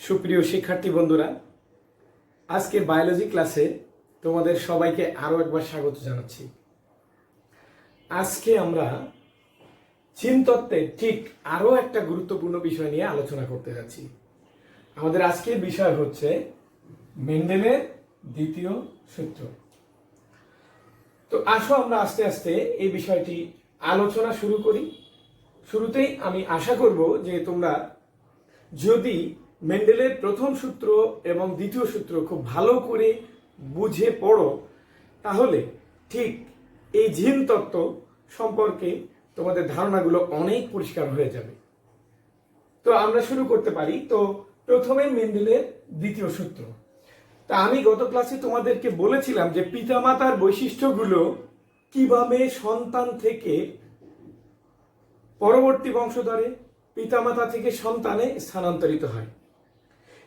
সুপ্রিয় শিক্ষার্থী বন্ধুরা, আজকের বায়োলজি ক্লাসে তোমাদের সবাইকে আরও একবার স্বাগত জানাচ্ছি। আজকে আমরা জিনতত্ত্বের ঠিক আরও একটা গুরুত্বপূর্ণ বিষয় নিয়ে আলোচনা করতে যাচ্ছি। আমাদের আজকের বিষয় হচ্ছে মেন্ডেলের দ্বিতীয় সূত্র। তো আসো আমরা আস্তে আস্তে এই বিষয়টি আলোচনা শুরু করি। শুরুতেই আমি আশা করব যে তোমরা যদি মেন্ডেলের প্রথম সূত্র এবং দ্বিতীয় সূত্র খুব ভালো করে বুঝে পড়ো, তাহলে ঠিক এই জিন তত্ত্ব সম্পর্কে তোমাদের ধারণাগুলো অনেক পরিষ্কার হয়ে যাবে। তো আমরা শুরু করতে পারি। তো প্রথমে মেন্ডেলের দ্বিতীয় সূত্র। তা আমি গত ক্লাসে তোমাদেরকে বলেছিলাম যে পিতামাতার বৈশিষ্ট্যগুলো কিভাবে সন্তান থেকে পরবর্তী বংশধরে, পিতামাতা থেকে সন্তানে স্থানান্তরিত হয়।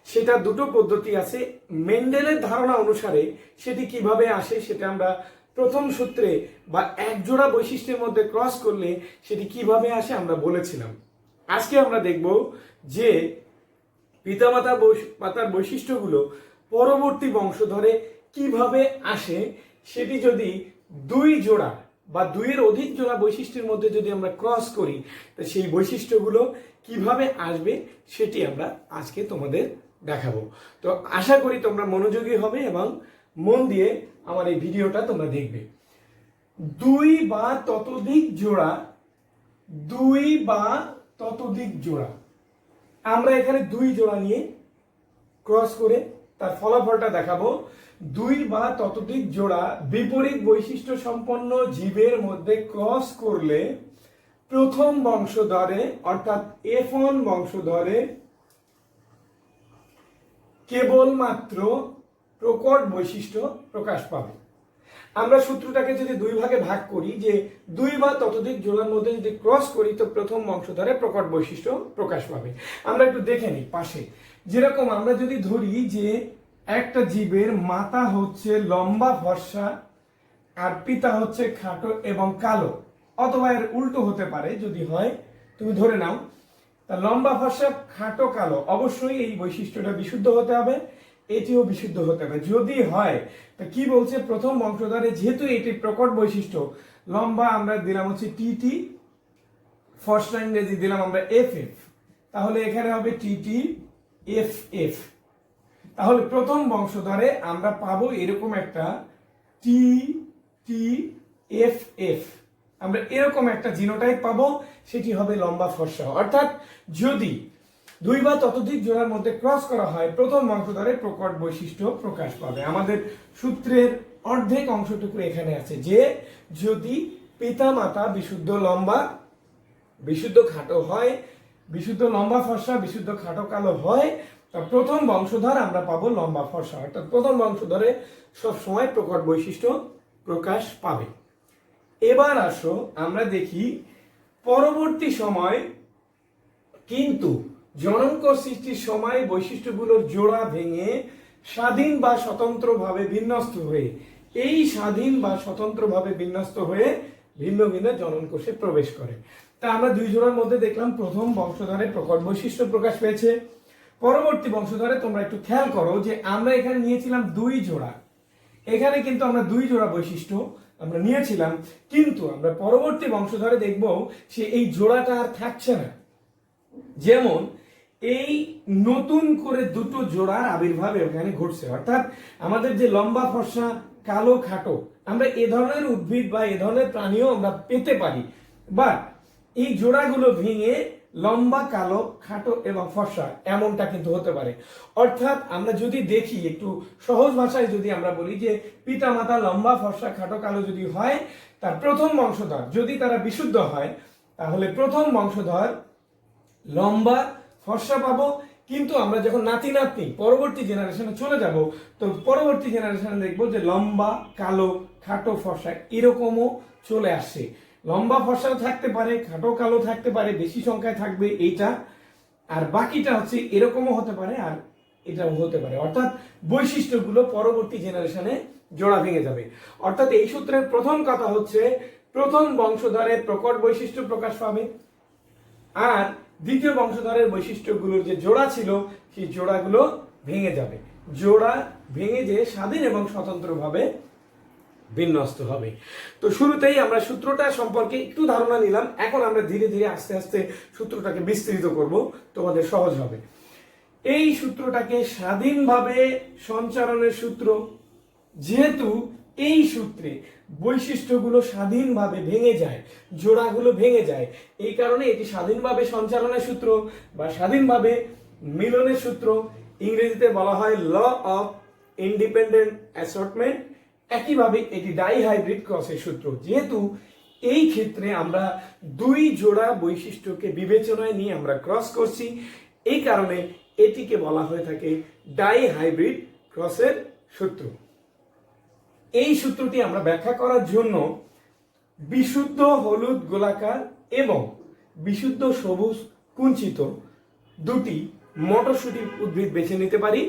সেটা দুটো পদ্ধতি আছে। মেন্ডেলের ধারণা অনুসারে সেটি কিভাবে আসে সেটা আমরা প্রথম সূত্রে বা একজোড়া বৈশিষ্ট্যের মধ্যে ক্রস করলে সেটি কিভাবে আসে আমরা বলেছিলাম। আজকে আমরা দেখব যে পিতামাতার বৈশিষ্ট্যগুলো পরবর্তী বংশধরে কিভাবে আসে। সেটি যদি দুই জোড়া বা দুইয়ের অধিক জোড়া বৈশিষ্ট্যের মধ্যে যদি আমরা ক্রস করি, তো সেই বৈশিষ্ট্যগুলো কিভাবে আসবে সেটি আমরা আজকে তোমাদের দেখাবো। তো আশা করি তোমরা মনোযোগী হবে এবং মন দিয়ে আমার এই ভিডিওটা তোমরা দেখবে। দুই বা ততোধিক জোড়া আমরা এখানে দুই জোড়া নিয়ে ক্রস করে তার ফলাফলটা দেখাবো। দুই বা ততোধিক জোড়া বিপরীত বৈশিষ্ট্য সম্পন্ন জীবের মধ্যে ক্রস করলে প্রথম বংশধরে অর্থাৎ F1 বংশধরে কেবলমাত্র প্রকট বৈশিষ্ট্য প্রকাশ পাবে। আমরা সূত্রটাকে যদি দুই ভাগে ভাগ করি, যে দুই বা ততোধিক জোড়ার মধ্যে যদি ক্রস করি তো প্রথম বংশধরে প্রকট বৈশিষ্ট্য প্রকাশ পাবে। আমরা একটু দেখে নিই পাশে। যেরকম আমরা যদি ধরি যে একটা জীবের মাতা হচ্ছে লম্বা ফর্সা আর পিতা হচ্ছে খাটো এবং কালো, অথবা এর উল্টো হতে পারে। যদি হয়, তুমি ধরে নাও তা লম্বা ফর্সা খাটো কালো, অবশ্যই এই বৈশিষ্ট্যটা বিশুদ্ধ হতে হবে, এটিও বিশুদ্ধ হতে হবে। যদি হয় তা কি বলছে, প্রথম বংশধরে যেহেতু এটি প্রকট বৈশিষ্ট্য, লম্বা আমরা দিলাম হচ্ছে টিটি, ফর্সা ইংরেজি দিলাম আমরা FF, তাহলে এখানে হবে টিটি FF। তাহলে প্রথম বংশধরে আমরা পাবো এরকম একটা TTFF, আমরা এরকম একটা জিনোটাইপ পাবো, সেটি হবে লম্বা ফর্সা। অর্থাৎ যদি দুই বা ততোধিক জোড়ার মধ্যে ক্রস করা হয়, প্রথম বংশধরে প্রকট বৈশিষ্ট্য প্রকাশ পাবে। আমাদের সূত্রের অর্ধেক অংশটুকু এখানে আছে, যে যদি পিতা মাতা বিশুদ্ধ লম্বা, বিশুদ্ধ খাটো হয়, বিশুদ্ধ লম্বা ফর্সা, বিশুদ্ধ খাটো কালো হয়, তা প্রথম বংশধর আমরা পাবো লম্বা ফর্সা। অর্থাৎ প্রথম বংশধরে সবসময় প্রকট বৈশিষ্ট্য প্রকাশ পাবে। এবার আসো আমরা দেখি পরবর্তী সময় কিন্তু জনক সৃষ্টির সময় বৈশিষ্ট্যগুলোর জোড়া ভেঙে স্বাধীন বা স্বতন্ত্রভাবে বিন্যস্ত হয়ে, এই স্বাধীন বা স্বতন্ত্রভাবে বিন্যস্ত হয়ে ভিন্ন ভিন্ন জনন কোষে প্রবেশ করে। তা আমরা দুই জোড়ার মধ্যে দেখলাম প্রথম বংশধরে প্রকট বৈশিষ্ট্য প্রকাশ পেয়েছে। পরবর্তী বংশধরে তোমরা একটু খেয়াল করো যে আমরা এখানে নিয়েছিলাম দুই জোড়া, এখানে কিন্তু আমরা দুই জোড়া বৈশিষ্ট্য আমরা নিয়েছিলাম, কিন্তু আমরা পরবর্তী বংশধরে দেখব সে এই জোড়াটা আর থাকছে না। যেমন এই নতুন করে দুটো জোড়ার আবির্ভাব এখানে ঘটছে। অর্থাৎ আমাদের যে লম্বা ফর্সা কালো খাটো, আমরা এ ধরনের উদ্ভিদ বা এ ধরনের প্রাণীও আমরা পেতে পারি, বাট এই জোড়াগুলো ভেঙে লম্বা কালো খাটো এবং ফর্সা এমনটা কিন্তু হতে পারে। অর্থাৎ আমরা যদি দেখি একটু সহজ ভাষায় যদি আমরা বলি যে পিতা মাতা লম্বা ফর্সা খাটো কালো যদি হয়, তার প্রথম বংশধর যদি তারা বিশুদ্ধ হয়, তাহলে প্রথম বংশধর লম্বা ফর্সা পাবো। কিন্তু আমরা যখন নাতি নাতনি পরবর্তী জেনারেশনে চলে যাব, তো পরবর্তী জেনারেশনে দেখবো যে লম্বা কালো খাটো ফর্সা এরকমও চলে আসছে। লম্বা ফর্সাও থাকতে পারে, খাটো কালো থাকতে পারে, বেশি সংখ্যায় থাকবে এইটা, আর বাকিটা হচ্ছে এরকমও হতে পারে আর এটাও হতে পারে। অর্থাৎ বৈশিষ্ট্যগুলো পরবর্তী জেনারেশনে জোড়া ভেঙে যাবে। অর্থাৎ এই সূত্রের প্রথম কথা হচ্ছে প্রথম বংশধরে প্রকট বৈশিষ্ট্য প্রকাশ পাবে, আর দ্বিতীয় বংশধরের বৈশিষ্ট্যগুলোর যে জোড়া ছিল সেই জোড়াগুলো ভেঙে যাবে, জোড়া ভেঙে যে স্বাধীন এবং স্বতন্ত্রভাবে বিন্যস্ত হবে। তো শুরুতেই আমরা সূত্রটা সম্পর্কে একটু ধারণা নিলাম, এখন আমরা ধীরে ধীরে আস্তে আস্তে সূত্রটাকে বিস্তৃত করব, তোমাদের সহজ হবে। এই সূত্রটাকে স্বাধীনভাবে সঞ্চারণের সূত্র, যেহেতু এই সূত্রে বৈশিষ্ট্যগুলো স্বাধীনভাবে ভেঙে যায়, জোড়াগুলো ভেঙে যায়, এই কারণে এটি স্বাধীনভাবে সঞ্চালনের সূত্র বা স্বাধীনভাবে মিলনের সূত্র, ইংরেজিতে বলা হয় ল অফ ইন্ডিপেন্ডেন্ট অ্যাসর্টমেন্ট। একইভাবে এটি ডাইহাইব্রিড ক্রসের সূত্র। যেহেতু এই ক্ষেত্রে আমরা দুই জোড়া বৈশিষ্ট্যকে বিবেচনায় নিয়ে আমরা ক্রস করছি, এই কারণে এটিকে বলা হয়ে থাকে ডাইহাইব্রিড ক্রসের সূত্র। এই সূত্রটি আমরা ব্যাখ্যা করার জন্য বিশুদ্ধ হলুদ গোলাকার এবং বিশুদ্ধ সবুজ কুঞ্চিত দুটি মটরশুঁটি উদ্ভিদ বেছে নিতে পারি।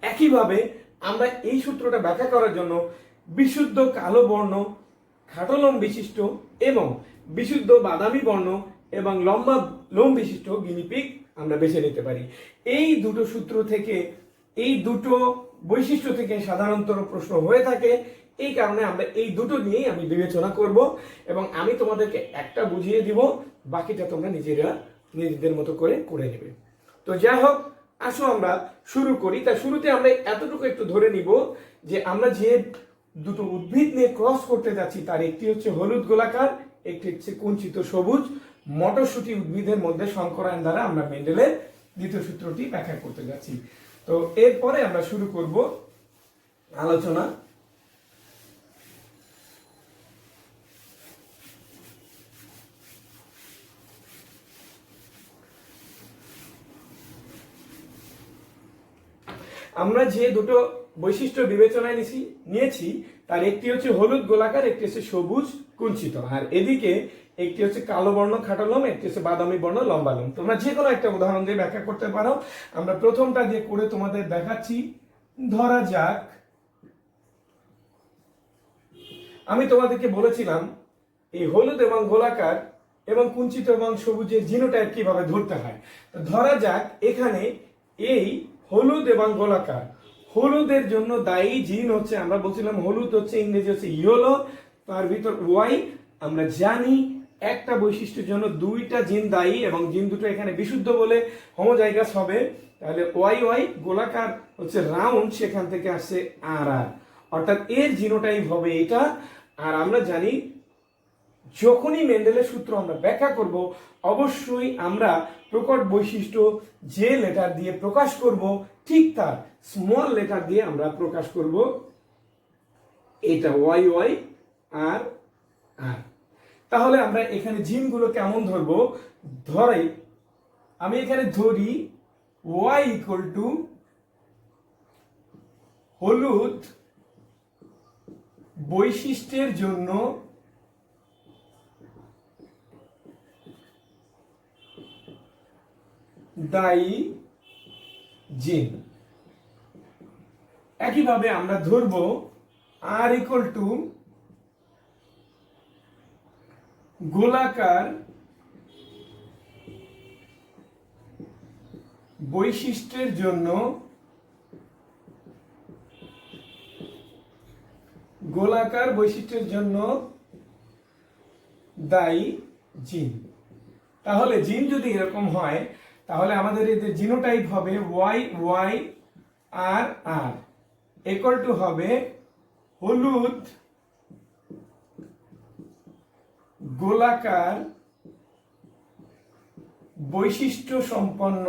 একইভাবে আমরা এই সূত্রটা ব্যাখ্যা করার জন্য বিশুদ্ধ কালো বর্ণ খাটো লোম বিশিষ্ট এবং বিশুদ্ধ বাদামি বর্ণ এবং লম্বা লোম বিশিষ্ট গিনিপিগ আমরা বেছে নিতে পারি। এই দুটো সূত্র থেকে, এই দুটো বৈশিষ্ট্য থেকে সাধারণত প্রশ্ন হয়ে থাকে, এই কারণে আমরা এই দুটো নিয়েই আমি বিবেচনা করব এবং আমি তোমাদেরকে একটা বুঝিয়ে দিব, বাকিটা তোমরা নিজেদের মতো করে নেবে। তো যাই হোক, আসো আমরা শুরু করি। তা শুরুতে আমরা এতটুকু একটু ধরে নিব যে আমরা যে দুটো উদ্ভিদ নিয়ে ক্রস করতে যাচ্ছি তার একটি হচ্ছে হলুদ গোলাকার, একটি হচ্ছে কুঞ্চিত সবুজ মটরশুঁটি উদ্ভিদের মধ্যে সংকরায়ন দ্বারা আমরা মেন্ডেলের দ্বিতীয় সূত্রটি ব্যাখ্যা করতে যাচ্ছি। তো এরপরে আমরা শুরু করব আলোচনা। আমরা যে দুটো বৈশিষ্ট্য বিবেচনায় নিয়েছি তার একটি হচ্ছে হলুদ গোলাকার, একটি হচ্ছে সবুজ কুঞ্চিত, আর এদিকে একটি হচ্ছে কালো বর্ণ খাটো লোম, একটি হচ্ছে বাদামি বর্ণ লম্বা লোম। তোমরা যে কোনো একটা উদাহরণ দিয়ে ব্যাখ্যা করতে পারো। আমরা প্রথমটা দিয়ে করে তোমাদের দেখাচ্ছি। ধরা যাক আমি তোমাদেরকে বলেছিলাম এই হলুদ এবং গোলাকার এবং কুঞ্চিত এবং সবুজের জিনোটাইপ কিভাবে ধরতে হয়। ধরা যাক এখানে এই হলুদ এবং গোলাকার, হলুদের জন্য দায়ী জিন হচ্ছে, আমরা বলছিলাম হলুদ হচ্ছে ইংরেজি হচ্ছে ইয়েলো, তার ভিতর ওয়াই। আমরা জানি একটা বৈশিষ্ট্যের জন্য দুইটা জিন দায়ী এবং জিন দুটো এখানে বিশুদ্ধ বলে হোমোজাইগাস হবে, তাহলে ওয়াই ওয়াই। গোলাকার হচ্ছে রাউন্ড, সেখান থেকে আসছে আর আর, অর্থাৎ এর জিনোটাইপ হবে এটা। আর আমরা জানি যখনই মেন্ডেলের সূত্র আমরা ব্যাখ্যা করব, অবশ্যই আমরা প্রকট বৈশিষ্ট্য যে লেটার দিয়ে প্রকাশ করব ঠিক তার স্মল লেটার দিয়ে আমরা প্রকাশ করব, এটা ওয়াই ওয়াই আর আর। তাহলে আমরা এখানে জিনগুলো কেমন ধরবো, ধরে আমি এখানে ধরি ওয়াই ইকুয়াল টু হলুদ বৈশিষ্ট্যের জন্য দায়ী জিন। একইভাবে আমরা ধরব আর ইকুয়াল টু গোলাকার বৈশিষ্ট্যের জন্য দায়ী জিন। তাহলে জিন যদি এরকম হয় তাহলে আমাদের এদের জিনোটাইপ হবে Y Y R R equal to হবে হলুদ গোলাকার বৈশিষ্ট্য সম্পন্ন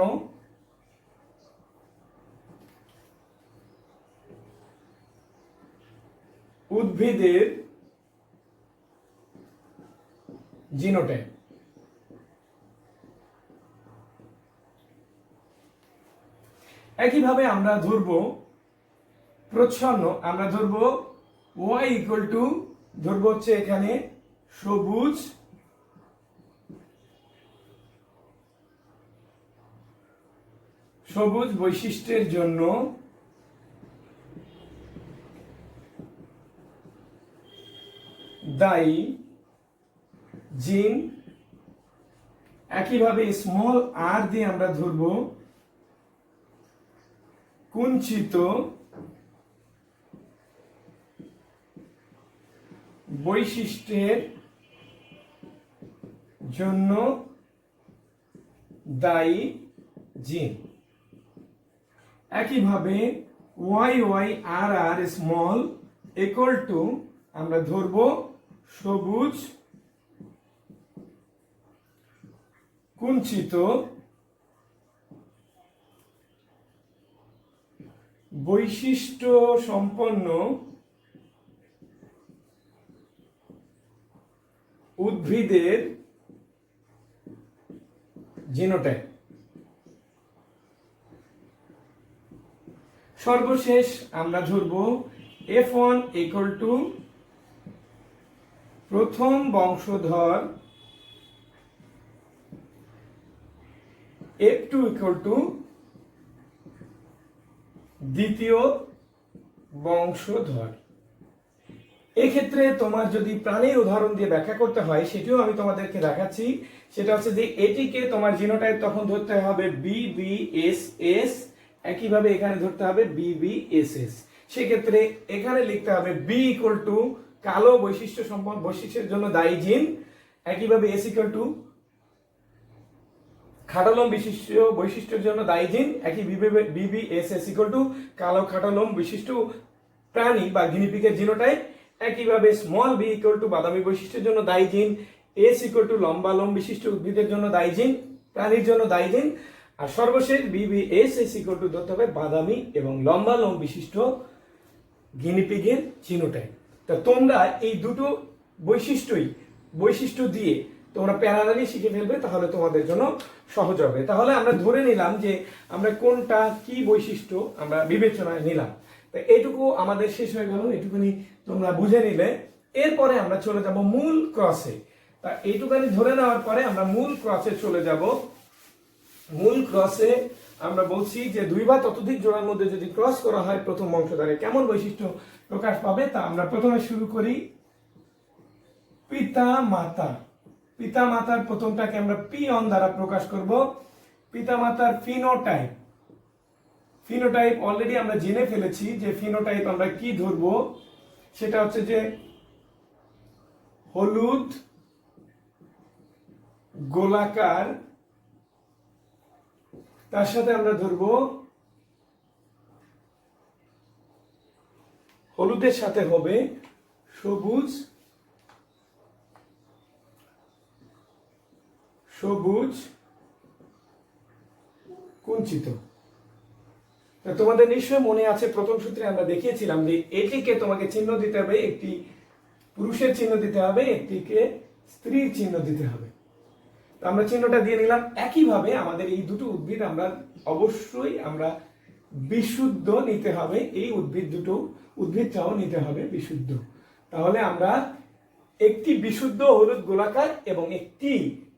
উদ্ভিদের জিনোটাইপ। একইভাবে আমরা ধরব প্রচ্ছন্ন, আমরা ধরব ওয়াই ইকুয়াল টু, ধরব হচ্ছে এখানে সবুজ বৈশিষ্ট্যের জন্য দায়ী জিন। একইভাবে স্মল আর দিয়ে আমরা ধরব কুঞ্চিত বৈশিষ্ট্যের জন্য দায়ী জিন। একইভাবে Y Y R R small equal to আমরা ধরব সবুজ কুঞ্চিত বৈশিষ্ট্য সম্পন্ন উদ্ভিদের জিনোটাইপ। সর্বশেষ আমরা ধরব F1 ইকুয়াল টু প্রথম বংশধর, F2 ইকুয়াল টু দ্বিতীয় বংশধর। এক্ষেত্রে তোমার যদি প্রাণীর উদাহরণ দিয়ে ব্যাখ্যা করতে হয় সেটিও আমি তোমাদেরকে দেখাচ্ছি। সেটা হচ্ছে যে এটিকে তোমার জিনোটাইপ তখন ধরতে হবে BBSS, একইভাবে এখানে ধরতে হবে BBSS। সেক্ষেত্রে এখানে লিখতে হবে B ইকুয়াল টু কালো বৈশিষ্ট্যের জন্য দায়ী জিন, একইভাবে S ইকুয়াল টু খাটোলোম বৈশিষ্ট্যের জন্য দায়ী জিন, একই BBSS ইকুয়াল টু কালো খাটোলোম বিশিষ্ট প্রাণী বা গিনিপিগের জিনোটাইপ। একইভাবে স্মল b ইকুয়াল টু বাদামি বৈশিষ্ট্যের জন্য দায়ী জিন, S ইকুয়াল টু লম্বা লোম বিশিষ্ট উদ্ভিদের জন্য দায়ী জিন, প্রাণীর জন্য দায়ী জিন। আর সর্বশেষ BBSS ইকুয়াল টু ধরতে হবে বাদামি এবং লম্বা লোম বিশিষ্ট গিনিপিগের জিনোটাইপ। তা তোমরা এই দুটো বৈশিষ্ট্য দিয়ে তোমরা প্যারালালি শিখে ফেলবে, তাহলে তোমাদের জন্য সহজ হবে। তাহলে আমরা ধরে নিলাম যে আমরা কোনটা কি বৈশিষ্ট্য আমরা বিবেচনায় নিলাম। তো এইটুকু আমাদের শেষ হয়ে গেল, এটুকুনি তোমরা বুঝে নিলে। এরপরে আমরা চলে যাব মূল ক্রসে। তা এইটুকানি ধরে নেওয়ার পরে আমরা মূল ক্রসে চলে যাব। মূল ক্রসে আমরা বলছি যে দুই বা ততোধিক জোড়ার মধ্যে যদি ক্রস করা হয় প্রথম বংশধরে কেমন বৈশিষ্ট্য প্রকাশ পাবে, তা আমরা প্রথমে শুরু করি পিতা মাতা। পিতা মাতার প্রথমটাকে আমরা P1 দ্বারা প্রকাশ করব। পিতা মাতার ফিনোটাইপ অলরেডি আমরা জেনে ফেলেছি যে ফিনোটাইপ আমরা কি ধরবো, সেটা হচ্ছে যে হলুদ গোলাকার, তার সাথে আমরা ধরবো হলুদের সাথে হবে সবুজ কুঞ্চিত। তোমাদের নিশ্চয় মনে আছে প্রথম সূত্রে আমরা দেখিয়েছিলাম যে এটিকে তোমাকে চিহ্ন দিতে হবে, একটি পুরুষের চিহ্ন দিতে হবে, একটিকে স্ত্রীর চিহ্ন দিতে হবে। তো আমরা চিহ্নটা দিয়ে নিলাম। একইভাবে আমাদের এই দুটো উদ্ভিদ অবশ্যই আমরা বিশুদ্ধ নিতে হবে, এই উদ্ভিদটাও নিতে হবে বিশুদ্ধ। তাহলে আমরা একটি বিশুদ্ধ হলুদ গোলাকার এবং একটি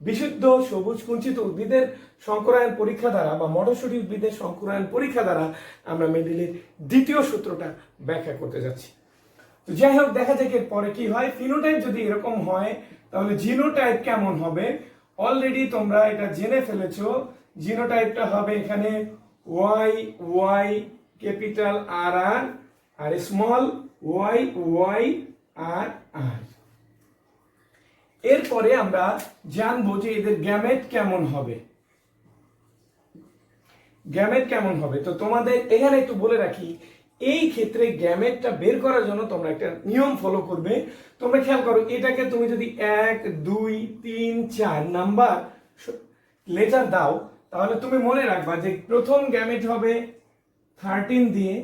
বিশুদ্ধ সবুজ কুঞ্চিত উদ্ভিদের সংকরায়ন পরীক্ষা দ্বারা বা মটরশুঁটি উদ্ভিদের সংকরায়ন পরীক্ষা দ্বারা আমরা মেন্ডেলের দ্বিতীয় সূত্রটা ব্যাখ্যা করতে যাচ্ছি। তো যাই হোক, দেখা যাক এরপরে কি হয়। ফিনোটাইপ যদি এরকম হয় তাহলে জিনোটাইপ কেমন হবে অলরেডি তোমরা এটা জেনে ফেলেছো। জিনোটাইপটা হবে এখানে ওয়াই ওয়াই ক্যাপিটাল আর আর R small Y Y R আর। এরপরে আমরা জানবো যে এদের গ্যামেট কেমন হবে। তো তোমাদের এখানে একটু বলে রাখি, এই ক্ষেত্রে গ্যামেটটা বের করার জন্য তোমরা একটা নিয়ম ফলো করবে। তোমরা খেয়াল করো, এটাকে তুমি যদি 1 2 3 4 নাম্বার লেটার দাও, তাহলে তুমি মনে রাখবা যে প্রথম গ্যামেট হবে 13 দিয়ে,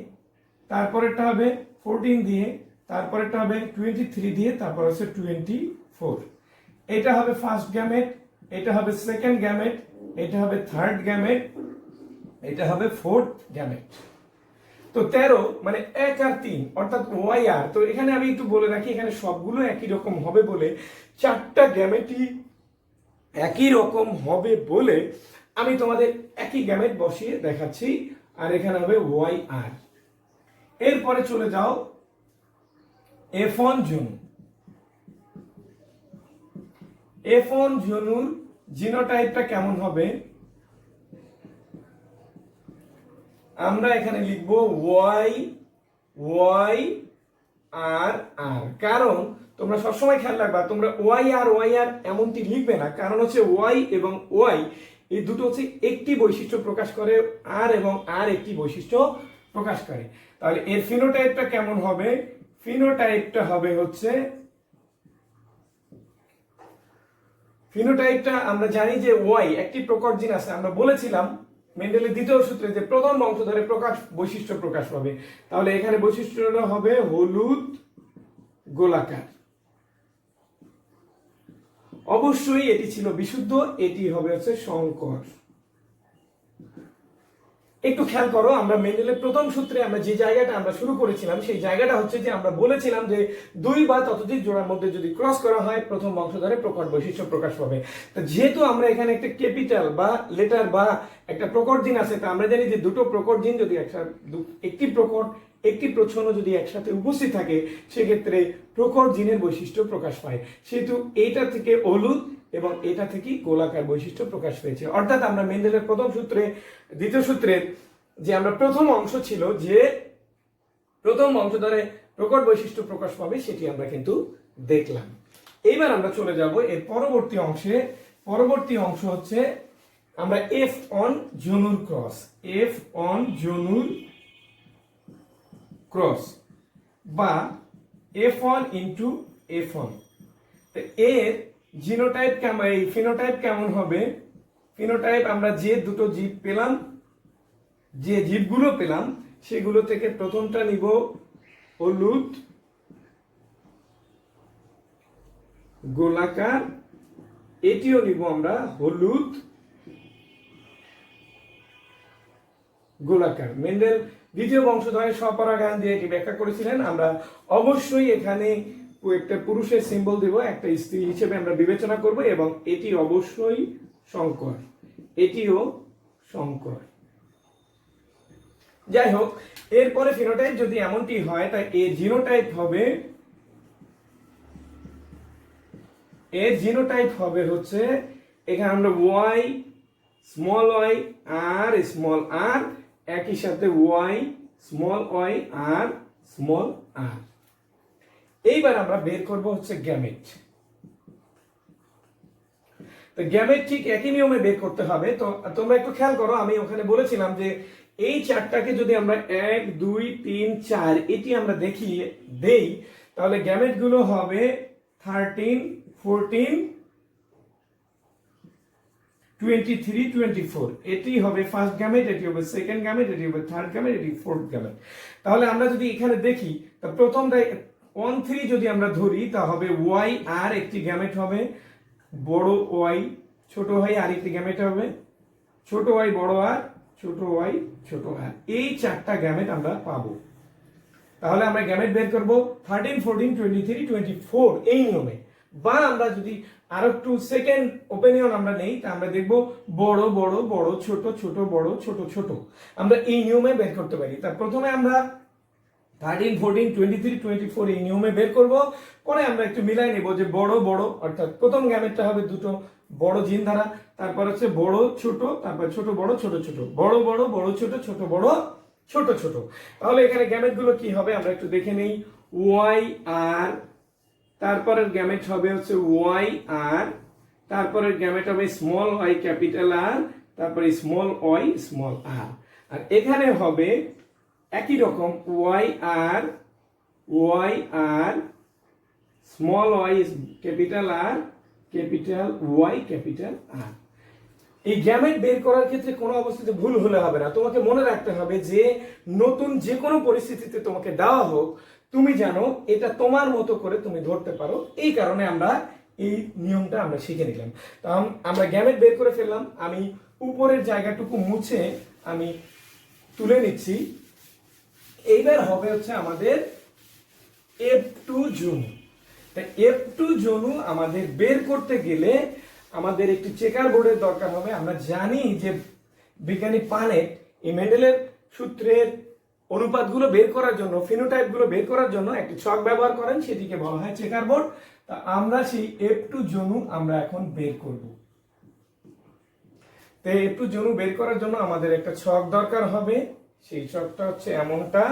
তারপরেরটা হবে 14 দিয়ে, তারপরেরটা হবে 23 দিয়ে, তারপর হচ্ছে 24। এটা হবে ফার্স্ট গ্যামেট, এটা হবে সেকেন্ড গ্যামেট, এটা হবে থার্ড গ্যামেট, এটা হবে ফোর্থ গ্যামেট। তো 13 মানে 1 আর 3 অর্থাৎ ওয়াই আর। তো এখানে আমি একটু বলে রাখি, এখানে সবগুলো একই রকম হবে বলে, চারটা গ্যামেটই একই রকম হবে বলে আমি তোমাদের একই গ্যামেট বসিয়ে দেখাচ্ছি। আর এখানে হবে ওয়াই আর। এরপরে চলে যাও F1 জনু। F1 জনুর জিনোটাইপটা কেমন হবে, আমরা এখানে লিখব ওয়াই ওয়াই আর আর। কারণ তোমরা সবসময় খেয়াল রাখবা, তোমরা ওয়াই আর এমনটি লিখবে না, কারণ হচ্ছে ওয়াই এবং ওয়াই এই দুটো হচ্ছে একটি বৈশিষ্ট্য প্রকাশ করে, আর এবং আর একটি বৈশিষ্ট্য প্রকাশ করে। তাহলে এর ফিনোটাইপটা কেমন হবে, ফিনোটাইপটা হবে হচ্ছে, ফিনোটাইপটা আমরা জানি যে ওয়াই একটি প্রকট জিন আছে, আমরা বলেছিলাম মেন্ডেলের দ্বিতীয় সূত্রে যে প্রথম বংশধরে প্রকাশ বৈশিষ্ট্য প্রকাশ পাবে। তাহলে এখানে বৈশিষ্ট্যটা হবে হলুদ গোলাকার। অবশ্যই এটি ছিল বিশুদ্ধ, এটি হবে হচ্ছে সংকর। একটু খেয়াল করো, আমরা মেন্ডেলের প্রথম সূত্রে আমরা যে জায়গাটা আমরা শুরু করেছিলাম সেই জায়গাটা হচ্ছে যে আমরা বলেছিলাম যে দুই বা ততোধিক জোড়ার মধ্যে যদি ক্রস করা হয় প্রথম বংশধরে প্রকট বৈশিষ্ট্য প্রকাশ পাবে। তো যেহেতু আমরা এখানে একটা ক্যাপিটাল বা লেটার বা একটা প্রকট জিন আছে, তা আমরা জানি যে দুটো প্রকট জিন যদি একটি প্রকট একটি প্রচ্ছন্ন যদি একসাথে উপস্থিত থাকে সেক্ষেত্রে প্রকট জিনের বৈশিষ্ট্য প্রকাশ পায়। সেহেতু এইটা থেকে হলুদ এবং এটা থেকে গোলাকার বৈশিষ্ট্য প্রকাশ পেয়েছে। অর্থাৎ আমরা মেন্ডেলের প্রথম সূত্রে দ্বিতীয় সূত্রের যে আমরা প্রথম অংশ ছিল যে প্রথম বংশধরে প্রকট বৈশিষ্ট্য প্রকাশ পাবে সেটি আমরা কিন্তু দেখলাম। এইবার আমরা চলে যাব এর পরবর্তী অংশে। পরবর্তী অংশ হচ্ছে আমরা এফ অন জনুর ক্রস, এফ অন জনুর ক্রস বা F one into F one. এর জিনোটাইপ কেমন, এই ফিনোটাইপ কেমন হবে, ফিনোটাইপ আমরা যে দুটো জীব পেলাম, যে জীবগুলো পেলাম সেগুলো থেকে প্রথমটা নিব হলুদ গোলাকার, এটিও নিব আমরা হলুদ গোলাকার। মেন্ডেল দ্বিতীয় বংশধরের স্বপরাগায়ন দিয়ে এটি ব্যাখ্যা করেছিলেন। আমরা অবশ্যই এখানে একটা পুরুষের সিম্বল দেব, একটা স্ত্রী হিসেবে আমরা বিবেচনা করব, এবং এটি অবশ্যই সংকর, এটিও সংকর। যাই হোক, এরপরে ফিনোটাইপ যদি এমনটি হয় তাই এর জিনোটাইপ হবে, এর জিনোটাইপ হবে হচ্ছে এখানে আমরা Y small Y R small আর, একই সাথে Y small Y R small আর। এইবার আমরা বের করব হচ্ছে গ্যামেট। তো গ্যামেট ঠিক একই নিয়মে বের করতে হবে। তো তোমরা একটু খেয়াল করো, আমি ওখানে বলেছিলাম যে এই চারটাকে যদি আমরা 1 2 3 4 এটি আমরা দেখিয়ে দেই তাহলে গ্যামেট গুলো হবে 13 14 23 24। এটি হবে ফার্স্ট গ্যামেট, এটি হবে সেকেন্ড গ্যামেট, এটি হবে থার্ড গ্যামেট, এটি ফোর্থ গ্যামেট। তাহলে আমরা যদি এখানে দেখি তো প্রথমটা 1 3 যদি আমরা ধরি তা হবে ওয়াই আর একটি গ্যামেট হবে, বড় ওয়াই ছোট ওয়াই আর একটি গ্যামেট হবে, ছোট ওয়াই বড় আর, ছোট ওয়াই ছোট আর। এই চারটা গ্যামেট আমরা পাবো। তাহলে আমরা গ্যামেট বের করব 13 14 23 24 এই নিয়মে। বা আমরা যদি আর একটু সেকেন্ড ওপিনিয়ন আমরা নেই, তা আমরা দেখব বড় বড় বড় ছোট ছোট বড় ছোট ছোট, আমরা এই নিয়মে বের করতে পারি। তা প্রথমে আমরা 13 14 23 24 এই নিয়মে বের করব, পরে আমরা একটু মিলাই নেব যে বড় বড় অর্থাৎ প্রথম গ্যামেটটা হবে দুটো বড় জিন দ্বারা, তারপর হচ্ছে বড় ছোট, তারপর ছোট বড় ছোট ছোট, বড় বড় বড় ছোট ছোট বড় ছোট ছোট। তাহলে এখানে গ্যামেট গুলো কি হবে আমরা একটু দেখে নেই। ওয়াই আর, তারপরের গ্যামেট হবে হচ্ছে ওয়াই আর, তারপরের গ্যামেট হবে স্মল ওয়াই ক্যাপিটাল আর, তারপরে স্মল ওয়াই স্মল আর। আর এখানে হবে একই রকম Y R small Y capital R, capital Y capital R. এই গ্যামেট বের করার ক্ষেত্রে কোনো অবস্থাতে ভুল হলে হবে না। তোমাকে মনে রাখতে হবে যে নতুন যে কোনো পরিস্থিতিতে তোমাকে দেওয়া হোক তুমি জানো এটা তোমার মতো করে তুমি ধরতে পারো। এই কারণে আমরা এই নিয়মটা আমরা শিখে নিলাম। তো আমরা গ্যামেট বের করে ফেললাম। আমি উপরের জায়গাটুকু মুছে আমি তুলে নিচ্ছি। এইবার হবে হচ্ছে আমাদের F2 জনু। তাই F2 জনু আমাদের বের করতে গেলে আমাদের একটি চেকার বোর্ডের দরকার হবে। আমরা জানি যে বিজ্ঞানী পানেট এই মেন্ডেলের সূত্রের অনুপাতগুলো বের করার জন্য, ফিনোটাইপগুলো বের করার জন্য একটি ছক ব্যবহার করেন, সেটিকে বলা হয় চেকার বোর্ড। তা আমরা সেই F2 জনু আমরা এখন বের করব। তো একটু জনু বের করার জন্য আমাদের একটা ছক দরকার হবে, সেই ছকটা হচ্ছে এমনটা।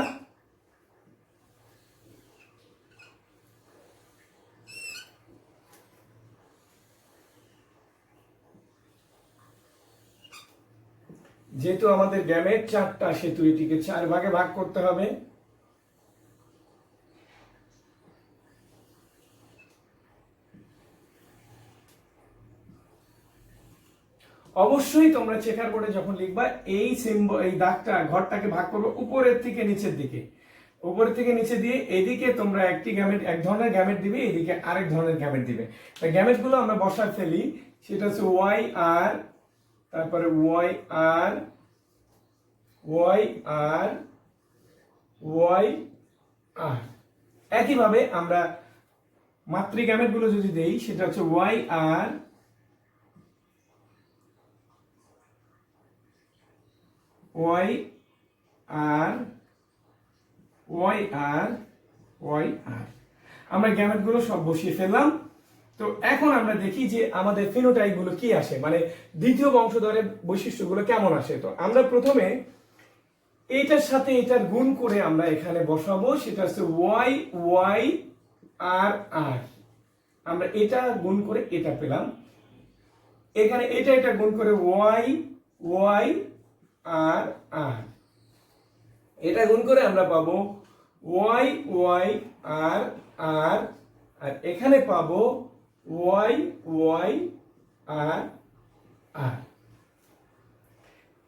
যেহেতু আমাদের গ্যামেট 4টা, সেহেতু এটিকে 4 ভাগে ভাগ করতে হবে। অবশ্যই তোমরা চেকার বোর্ডে যখন লিখবা এই সিম্বল, এই দাগটা, ঘরটাকে ভাগ করবে উপরের থেকে নিচের দিকে, উপরের থেকে নিচে দিয়ে এদিকে তোমরা একটি গ্যামেট, এক ধরনের গ্যামেট দিবে, এদিকে আরেক ধরনের গ্যামেট দিবে। তাই গ্যামেট গুলো আমরা বসায় ফেলি, সেটা হচ্ছে ওয়াই আর, তারপরে ওয়াই আর, ওয়াই আর, ওয়াই আর। একইভাবে আমরা মাতৃ গ্যামেট গুলো যদি দেই, সেটা হচ্ছে ওয়াই আর, ওয়াই আর, ওয়াই আর, ওয়াই আর। আমরা গ্যামেট গুলো সব বসিয়ে ফেললাম। তো এখন আমরা দেখি যে আমাদের ফিনোটাইপ গুলো কি আসে, মানে দ্বিতীয় বংশধরের বৈশিষ্ট্যগুলো কেমন আসে। তো আমরা প্রথমে এটার সাথে এটার গুণ করে আমরা এখানে বসাবো, সেটা হচ্ছে ওয়াই ওয়াই আর আর। আমরা এটা গুণ করে এটা পেলাম, এখানে এটা এটা গুণ করে ওয়াই ওয়াই আর আর, এটা গুণ করে আমরা পাবো ওয়াই ওয়াই আর আর, আর এখানে পাবো ওয়াই ওয়াই আর আর।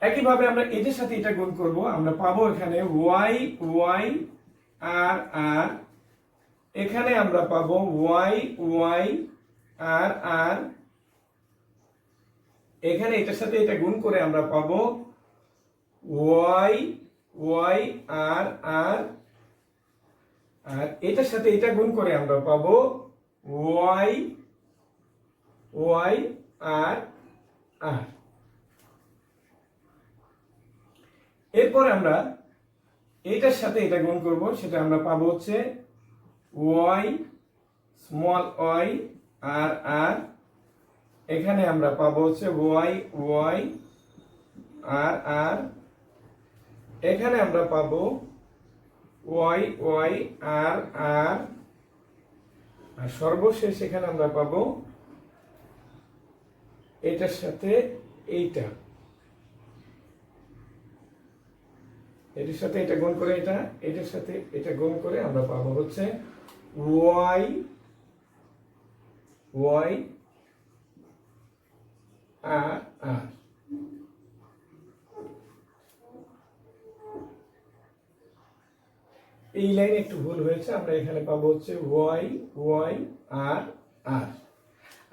একইভাবে আমরা এটার সাথে এটা গুণ করব, আমরা পাবো এখানে ওয়াই ওয়াই আর আর, এখানে আমরা পাবো ওয়াই ওয়াই আর আর, এখানে এটার সাথে এটা গুণ করে আমরা পাবো ওয়াই ওয়াই আর আর, আর এটার সাথে এটা গুণ করে আমরা পাবো ওয়াই ওয়াই আর আর। এরপর আমরা এটার সাথে এটা গুণ করব, সেটা আমরা পাবো হচ্ছে ওয়াই স্মল ওয়াই আর আর, এখানে আমরা পাবো হচ্ছে ওয়াই ওয়াই আর আর, এখানে আমরা পাবো ওয়াই ওয়াই আর আর, আর সর্বশেষ এখানে আমরা পাবো এটার সাথে এইটা, এটার সাথে এটা গুণ করে এটা, এটার সাথে এটা গুণ করে আমরা পাবো হচ্ছে ওয়াই ওয়াই আর আর। এই লাইনে একটু ভুল হয়েছে, আমরা এখানে পাবো হচ্ছে ওয়াই ওয়াই আর আর।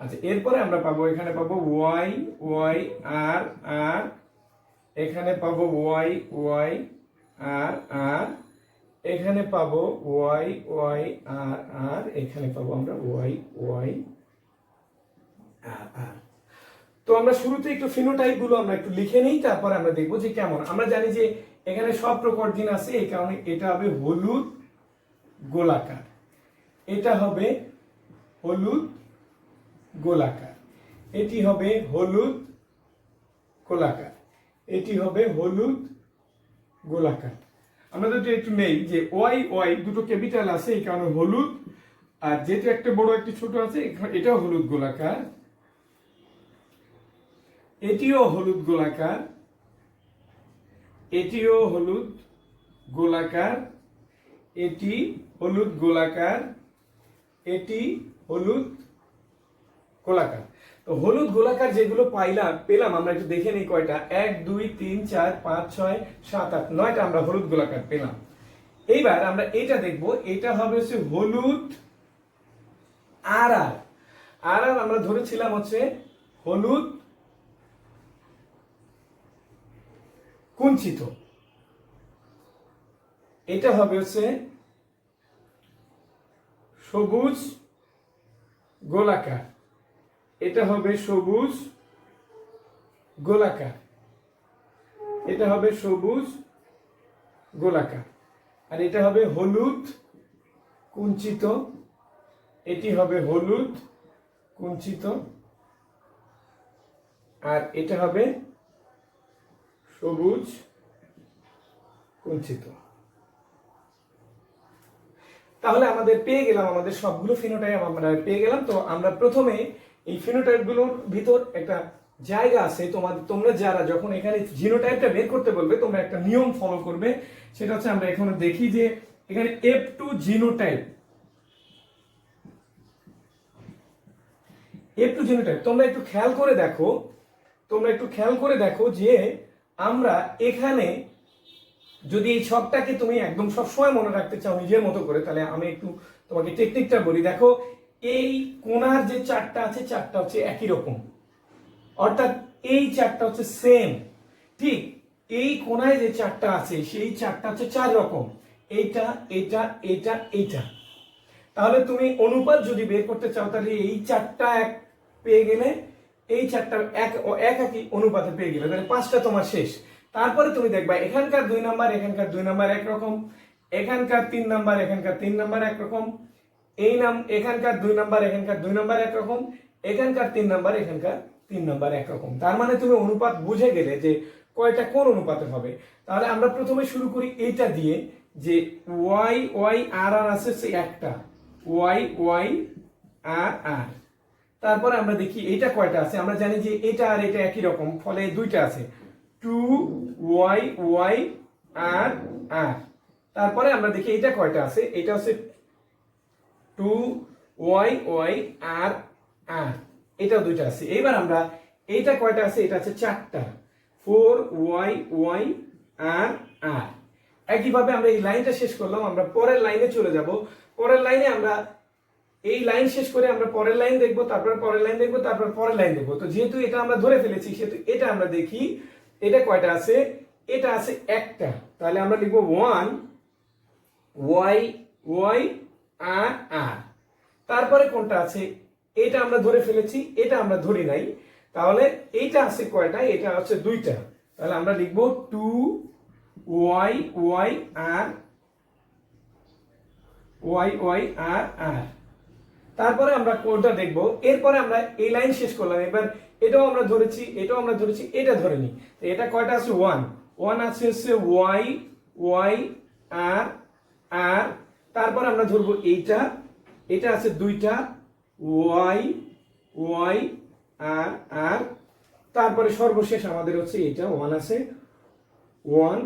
আচ্ছা, এরপরে আমরা পাবো এখানে পাবো ওয়াই ওয়াই আর আর, এখানে পাবো ওয়াই ওয়াই আর আর, এখানে পাবো ওয়াই ওয়াই আর আর, এখানে পাবো আমরা ওয়াই ওয়াই আর আর। তো আমরা শুরুতে একটু ফিনোটাইপ গুলো আমরা একটু লিখে নিই, তারপর আমরা দেখবো যে কেমন। আমরা জানি যে এখানে সব প্রকট জিন আছে, এই কারণে এটা হবে হলুদ গোলাকার, এটা হবে হলুদ গোলাকার, এটি হবে হলুদ গোলাকার, এটি হবে হলুদ গোলাকার। আমরা যদি একটু নেই যে ওয়াই ওয়াই দুটো ক্যাপিটাল আছে, এই কারণে হলুদ, আর যেহেতু একটা বড় একটা ছোট আছে, এটাও হলুদ গোলাকার, এটিও হলুদ গোলাকার, এটিও হলুদ গোলাকার, এটি হলুদ গোলাকার, এটি হলুদ গোলাকার। তো হলুদ গোলাকার যেগুলো পেলাম আমরা একটু দেখে নিই কয়টা। 1 2 3 4 5 6 7 8 9টা আমরা হলুদ গোলাকার পেলাম। এইবার আমরা এটা দেখব, এটা হবে হচ্ছে হলুদ আর আর। আর আর আমরা ধরেছিলাম হচ্ছে হলুদ কুঞ্চিত, এটা হবে হচ্ছে সবুজ গোলাকার, এটা হবে সবুজ গোলাকার, এটা হবে সবুজ গোলাকার, আর এটা হবে হলুদ কুঞ্চিত, এটি হবে হলুদ কুঞ্চিত, আর এটা হবে সবুজ কুঞ্চিত। তাহলে আমাদের পেয়ে গেলাম, আমাদের সবগুলো ফিনোটাইপ আমরা পেয়ে গেলাম। তো আমরা প্রথমে এই ফিনোটাইপ গুলোর ভিতর একটা জায়গা আছে, তোমরা যারা যখন এখানে জিনোটাইপটা বের করতে বলবে তোমরা একটা নিয়ম ফলো করবে। সেটা হচ্ছে আমরা এখানে দেখি যে এখানে F2 জিনোটাইপ, F2 জিনোটাইপ তোমরা একটু খেয়াল করে দেখো যে আমরা এখানে যদি এই সবটাকে তুমি একদম সবসময় মনে রাখতে চাও নিজের মতো করে, তাহলে আমি একটু তোমাকে টেকনিকটা বলি। দেখো এই কোণার যে চারটা আছে, চারটা হচ্ছে একই রকম, অর্থাৎ এই চারটা হচ্ছে সেম। ঠিক এই কোণায় যে চারটা আছে সেই চারটা হচ্ছে চার রকম, এইটা এটা এটা এইটা। তাহলে তুমি অনুপাত যদি বের করতে চাও তাহলে এই চারটা এক পেয়ে গেলে, এই চারটা একই অনুপাতে পেয়ে গেলে, তাহলে পাঁচটা তোমার শেষ। তারপরে তুমি দেখবা এখানকার 2 নাম্বার, এখানকার 2 নাম্বার একরকম, এখানকার 3 নাম্বার, এখানকার 3 নাম্বার একরকম, এখানকার 2 নাম্বার, এখানকার 2 নাম্বার একরকম, এখানকার 3 নাম্বার, এখানকার 3 নাম্বার একরকম। তার মানে তুমি অনুপাত বুঝে গেলে যে কয়টা কোন অনুপাতে হবে। তাহলে আমরা প্রথমে শুরু করি এইটা দিয়ে, যে ওয়াই ওয়াই আর আর আছে সেই একটা, ওয়াই ওয়াই আর আর। তারপরে আমরা দেখি এইটা কয়টা আছে, আমরা জানি যে এটা আর এটা একই রকম, ফলে দুইটা আছে, 2y y আর আর। তারপরে আমরা দেখি এটা কয়টা আছে, এটা হচ্ছে 2y y আর আর, এটাও দুইটা আছে। এবার আমরা এইটা কয়টা আছে, এটা আছে চারটা, 4y y আর আর। একইভাবে আমরা এই লাইনটা শেষ করলাম, আমরা পরের লাইনে চলে যাব। পরের লাইনে আমরা এই লাইন শেষ করে আমরা পরের লাইন দেখবো, তারপর পরের লাইন দেখবো, তারপর পরের লাইন দেখবো। তো যেহেতু এটা আমরা ধরে ফেলেছি সেহেতু এটা আমরা দেখি এটা কয়টা আছে, এটা আছে একটা, তাহলে আমরা লিখবো 1 y y আর আর। তারপরে কোনটা আছে, এটা আমরা ধরে ফেলেছি, এটা আমরা ধরি নাই, তাহলে এইটা আছে কয়টা, এটা হচ্ছে দুইটা, তাহলে আমরা লিখবো 2 y y আর y y আর আর। তারপরে আমরা কোনটা দেখবো, এরপরে আমরা এই লাইন শেষ করলাম। এবার এটাও আমরা ধরেছি, এটাও আমরা ধরেছি, এটা ধরে নি। তো এটা কয়টা আছে, 1 আছে হচ্ছে y y আর আর। তারপর আমরা ধরবো এইটা, এটা আছে দুইটা, y y আর আর। তারপরে সর্বশেষ আমাদের হচ্ছে এটা 1 আছে, 1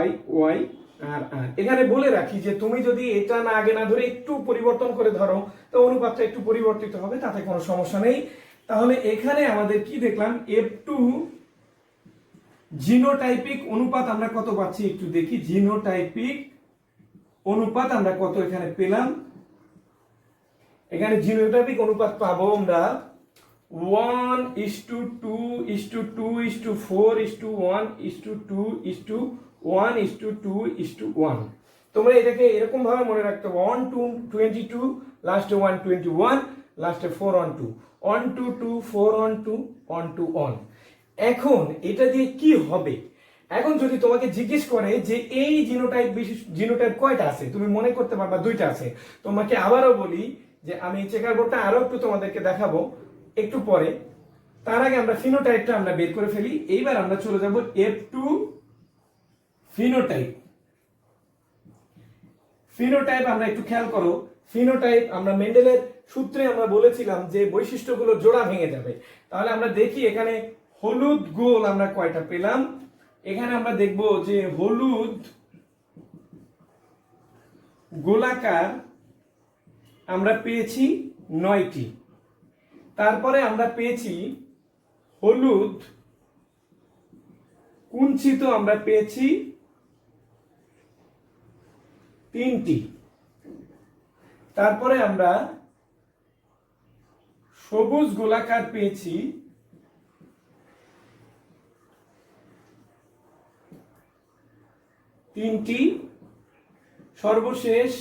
y y আর আর। এখানে বলে রাখি যে তুমি যদি এটা না আগে না ধরে একটু পরিবর্তন করে ধরো, তো অনুপাতটা একটু পরিবর্তিত হবে, তাতে কোনো সমস্যা নেই। তাহলে এখানে আমাদের কি দেখলাম, F2 জিনোটাইপিক অনুপাত আমরা কত পাচ্ছি একটু দেখি। জিনোটাইপিক অনুপাত আমরা কত এখানে পেলাম, এখানে জিনোটাইপিক অনুপাত পাবো আমরা 1:2:1:1:2:1:1। তোমরা এটাকে এরকম ভাবে মনে রাখতে হবে, 1 2 22 লাস্টে 121 লাস্টে 412, 1 2 2 4 1 2 1 2 1। এখন এটা দিয়ে কি হবে, এখন যদি তোমাকে জিজ্ঞেস করে যে এই জিনোটাইপ কয়টা আছে, তুমি মনে করতে পারবা দুইটা আছে। তোমাকে আবারও বলি যে আমি চেকার বোর্ডটা আরো একটু তোমাদেরকে দেখাবো একটু পরে, তার আগে আমরা ফিনোটাইপটা আমরা বের করে ফেলি। এইবার আমরা চলে যাব F2 ফিনোটাইপ। ফিনোটাইপ আমরা একটু খেয়াল করো, ফিনোটাইপ আমরা মেন্ডেলের সূত্রে আমরা বলেছিলাম যে বৈশিষ্ট্যগুলো জোড়া ভেঙে যাবে। তাহলে আমরা দেখি এখানে হলুদ গোল আমরা কয়টা পেলাম, এখানে আমরা দেখব যে হলুদ গোলাকার আমরা পেয়েছি 9টি। তারপরে আমরা পেয়েছি হলুদ কুঞ্চিত আমরা পেয়েছি 3টি। তারপরে আমরা সবুজ গোলাকার পেয়েছি 3টি। সর্বশেষ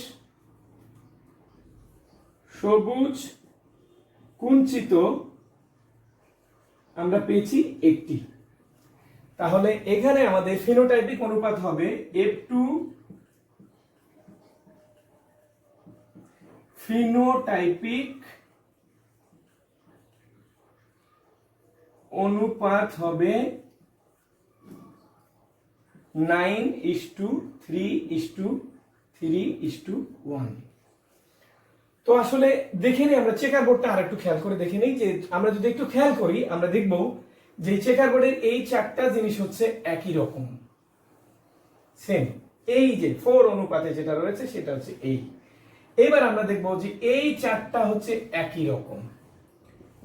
সবুজ কুঞ্চিত আমরা পেয়েছি 1টি। তাহলে এখানে আমাদের ফিনোটাইপিক অনুপাত হবে F2 ফিনোটাইপিক অনুপাত হবে 9:3:3:1। তো আসলে দেখে নিই আমরা চেকার বোর্ডটা আর একটু খেয়াল করে দেখে নিই যে আমরা যদি একটু খেয়াল করি আমরা দেখব যে চেকার বোর্ডের এই চারটা জিনিস হচ্ছে একই রকম, সেম। এই যে 4 অনুপাতে যেটা রয়েছে সেটা হচ্ছে এই। এবার আমরা দেখব যে এই চারটা হচ্ছে একই রকম।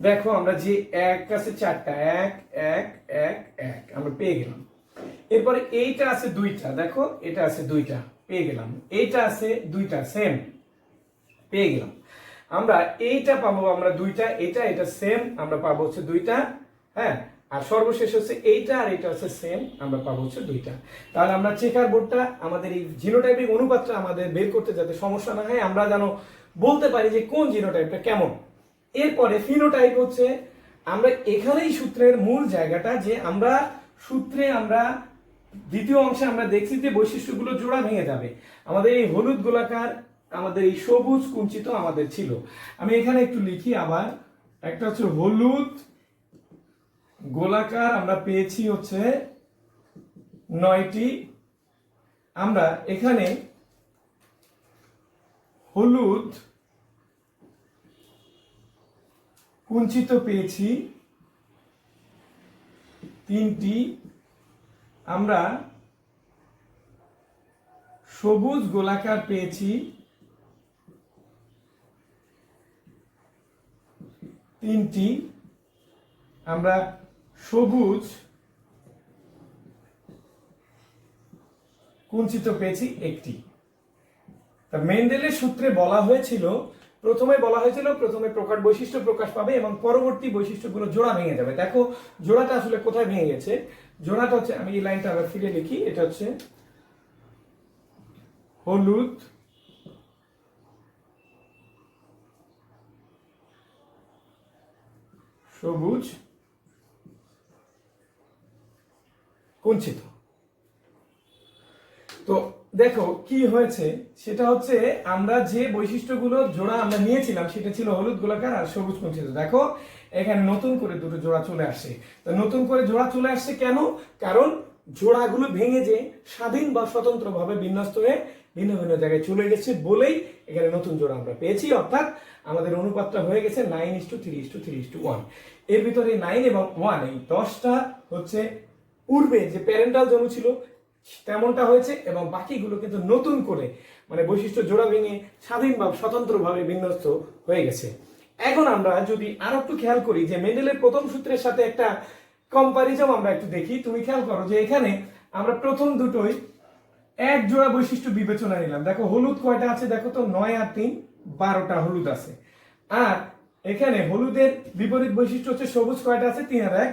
দেখো আমরা যে এক আছে চারটা, 1 1 1 1 আমরা পেয়ে গেলাম। এরপরে এইটা আছে দুইটা, দেখো এটা আছে দুইটা, পেয়ে গেলাম। এইটা আছে দুইটা, সেম, পেয়ে গেলাম। আমরা এইটা পাবো আমরা দুইটা, এটা সেম, আমরা পাবো হচ্ছে দুইটা, হ্যাঁ। আর সর্বশেষ হচ্ছে এইটা আর এটা হচ্ছে সেম, আমরা পাবো হচ্ছে দুইটা। তাহলে আমরা চেকার বোর্ডটা আমাদের এই জিনোটাইপিক অনুপাতটা আমাদের বের করতে যাতে সমস্যা না হয়, আমরা যেন বলতে পারি যে কোন জিনোটাইপটা কেমন। এরপরে ফিনোটাইপ হচ্ছে আমরা এখানেই সূত্রের মূল জায়গাটা, যে আমরা সূত্রে আমরা দ্বিতীয় অংশে আমরা দেখছি যে বৈশিষ্ট্যগুলো জোড়া ভেঙে যাবে। আমাদের এই হলুদ গোলাকার, আমাদের এই সবুজ কুঞ্চিত আমাদের ছিল। আমি এখানে একটু লিখি আবার, একটা হচ্ছে হলুদ গোলাকার আমরা পেয়েছি হচ্ছে 9টি। আমরা এখানে হলুদ কুঞ্চিত পেয়েছি 3টি। আমরা সবুজ গোলাকার পেয়েছি 3টি। আমরা সবুজ কুঞ্চিত পেয়েছি 1টি। মেন্ডেলের সূত্রে বলা হয়েছিল, প্রথমে প্রকার বৈশিষ্ট্য প্রকাশ পাবে এবং পরবর্তী বৈশিষ্ট্যগুলো জোড়া ভেঙে যাবে। দেখো জোড়াটা আসলে কোথায় ভেঙে গেছে, জোড়াটা হচ্ছে, আমি এই লাইনটা আবার ফিরে লিখি, এটা হচ্ছে হলুদ সবুজ কুঞ্চিত। তো দেখো কি হয়েছে, সেটা হচ্ছে আমরা যে বৈশিষ্ট্যগুলো জোড়া আমরা নিয়েছিলাম সেটা ছিল হলুদ গোলাকার আর সবুজ কুঞ্চিত। দেখো এখানে নতুন করে দুটো জোড়া চলে আসছে। তো নতুন করে জোড়া চলে আসছে কেন? কারণ জোড়াগুলো ভেঙে যে স্বাধীন বা স্বতন্ত্রভাবে বিন্যস্ত হয়ে ভিন্ন ভিন্ন জায়গায় চলে গেছে বলেই এখানে নতুন জোড়া আমরা পেয়েছি। অর্থাৎ আমাদের অনুপাতটা হয়ে গেছে 9:3:3:1। এর ভিতরে 9 এবং 1 এই 10টা হচ্ছে পূর্বে যে প্যারেন্টাল জন্ম ছিল তেমনটা হয়েছে, এবং বাকিগুলো কিন্তু নতুন করে মানে বৈশিষ্ট্য জোড়া ভেঙে স্বাধীন বা স্বতন্ত্রভাবে বিন্যস্ত হয়ে গেছে। এখন আমরা যদি আরো একটু খেয়াল করি যে মেন্ডেলের প্রথম সূত্রের সাথে একটা কম্পারিজন আমরা একটু দেখি। তুমি খেয়াল করো যে এখানে আমরা প্রথম দুটোই এক জোড়া বৈশিষ্ট্য বিবেচনা নিলাম। দেখো হলুদ কয়টা আছে, দেখো তো 9 আর 3 12টা হলুদ আছে। আর এখানে হলুদের বিপরীত বৈশিষ্ট্য হচ্ছে সবুজ কয়টা আছে, 3 আর 1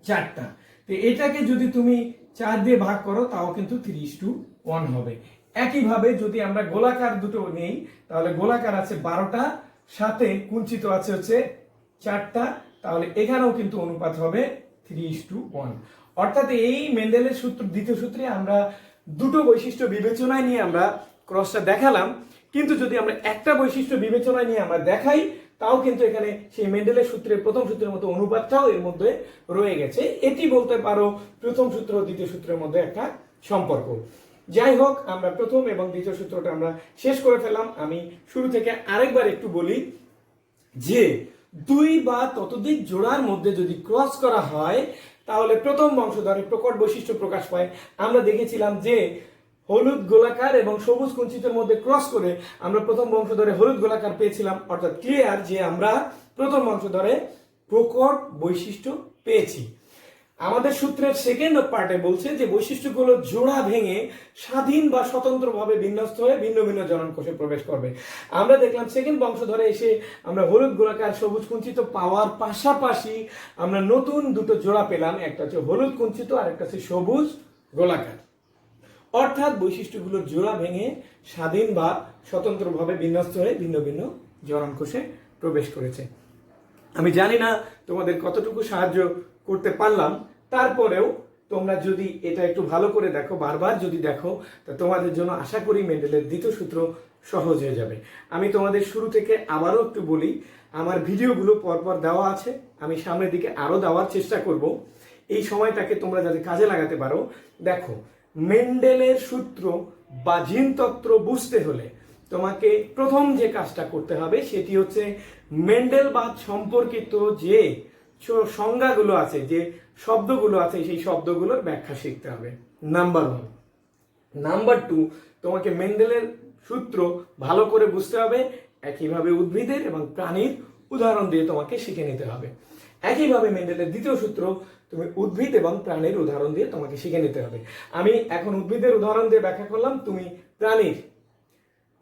4টা। তো এটাকে যদি তুমি 4 দিয়ে ভাগ করো তাও কিন্তু 3:1 হবে। একইভাবে যদি আমরা গোলাকার দুটো নেই তাহলে গোলাকার আছে 12টা, সাথে কুঞ্চিত আছে হচ্ছে 4টা, তাহলে এখানেও কিন্তু অনুপাত হবে 3:1। অর্থাৎ এই মেন্ডেলের সূত্র, দ্বিতীয় সূত্রে আমরা দুটো বৈশিষ্ট্য বিবেচনায় নিয়ে আমরা ক্রসটা দেখালাম, কিন্তু যদি আমরা একটা বৈশিষ্ট্য বিবেচনায় নিয়ে আমরা দেখাই তাও কিন্তু এখানে সেই মেন্ডেলের সূত্রের প্রথম সূত্রের মতো অনুপাতটাও এর মধ্যে রয়ে গেছে। এটি বলতে পারো প্রথম সূত্র ও দ্বিতীয় সূত্রের মধ্যে একটা সম্পর্ক। যাই হোক, আমরা প্রথম এবং দ্বিতীয় সূত্রটা আমরা শেষ করে ফেললাম। আমি শুরু থেকে আরেকবার একটু বলি যে 2 বা ততোধিক জোড়ার মধ্যে যদি ক্রস করা হয় তাহলে প্রথম বংশধরে প্রকট বৈশিষ্ট্য প্রকাশ পায়। আমরা দেখেছিলাম যে হলুদ গোলাকার এবং সবুজ কুঞ্চিতের মধ্যে ক্রস করে আমরা প্রথম বংশধরে হলুদ গোলাকার পেয়েছিলাম। অর্থাৎ ক্লিয়ার যে আমরা প্রথম বংশধরে প্রকট বৈশিষ্ট্য পেয়েছি। আমাদের সূত্রের সেকেন্ড পার্টে বলছে যে বৈশিষ্ট্যগুলো জোড়া ভেঙে স্বাধীন বা স্বতন্ত্রভাবে বিন্যস্ত হয়ে ভিন্ন ভিন্ন জননকোষে প্রবেশ করবে। আমরা দেখলাম সেকেন্ড বংশধরে এসে আমরা হলুদ গোলাকার সবুজ কুঞ্চিত পাওয়ার পাশাপাশি আমরা নতুন দুটো জোড়া পেলাম, একটা হচ্ছে হলুদ কুঞ্চিত আর একটা হচ্ছে সবুজ গোলাকার। অর্থাৎ বৈশিষ্ট্যগুলোর জোড়া ভেঙে স্বাধীন বা স্বতন্ত্রভাবে বিন্যস্ত হয়ে ভিন্ন ভিন্ন জননকোষে প্রবেশ করেছে। আমি জানি না তোমাদের কতটুকু সাহায্য করতে পারলাম, তারপরেও তোমরা যদি এটা একটু ভালো করে দেখো, বারবার যদি দেখো, তা তোমাদের জন্য আশা করি মেন্ডেলের দ্বিতীয় সূত্র সহজ হয়ে যাবে। আমি তোমাদের শুরু থেকে আবারও একটু বলি, আমার ভিডিওগুলো পরপর দেওয়া আছে, আমি সামনের দিকে আরও দেওয়ার চেষ্টা করব। এই সময়টাকে তোমরা যাতে কাজে লাগাতে পারো, দেখো মেন্ডেলের সূত্র বা জিনতত্ত্ব বুঝতে হলে তোমাকে প্রথম যে কাজটা করতে হবে সেটি হচ্ছে মেন্ডেলবাদ সম্পর্কিত যে সংজ্ঞাগুলো আছে, যে শব্দগুলো আছে, সেই শব্দগুলোর ব্যাখ্যা শিখতে হবে, নাম্বার 1। নাম্বার 2, তোমাকে মেন্ডেলের সূত্র ভালো করে বুঝতে হবে, একইভাবে উদ্ভিদের এবং প্রাণীর উদাহরণ দিয়ে তোমাকে শিখে নিতে হবে। একইভাবে মেন্ডেলের দ্বিতীয় সূত্র তুমি উদ্ভিদ এবং প্রাণীর উদাহরণ দিয়ে তোমাকে শিখে নিতে হবে। আমি এখন উদ্ভিদের উদাহরণ দিয়ে ব্যাখ্যা করলাম, তুমি প্রাণীর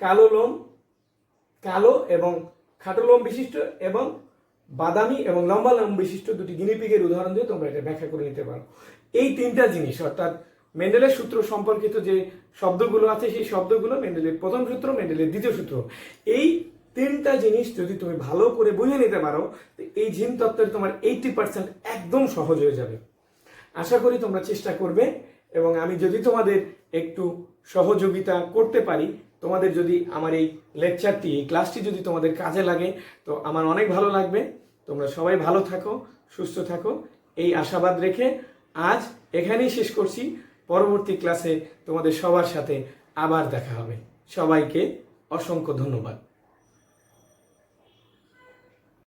কালো লোম, কালো এবং খাটো লোম বিশিষ্ট এবং বাদামি এবং লম্বা লোম বিশিষ্ট দুটি গিনিপিগের উদাহরণ দিয়ে তোমরা এটা ব্যাখ্যা করে নিতে পারো। এই তিনটা জিনিস, অর্থাৎ মেন্ডেলের সূত্র সম্পর্কিত যে শব্দগুলো আছে সেই শব্দগুলো মেন্ডেলের প্রথম সূত্র, মেন্ডেলের দ্বিতীয় সূত্র, এই তিনটা জিনিস যদি তুমি ভালো করে বুঝে নিতে পারো, এই জিন তত্ত্বের তোমার 80% একদম সহজ হয়ে যাবে। আশা করি তোমরা চেষ্টা করবে, এবং আমি যদি তোমাদের একটু সহযোগিতা করতে পারি, তোমাদের যদি আমার এই লেকচারটি, এই ক্লাসটি যদি তোমাদের কাজে লাগে, তো আমার অনেক ভালো লাগবে। তোমরা সবাই ভালো থাকো, সুস্থ থাকো, এই আশাবাদ রেখে আজ এখানেই শেষ করছি। পরবর্তী ক্লাসে তোমাদের সবার সাথে আবার দেখা হবে। সবাইকে অসংখ্য ধন্যবাদ।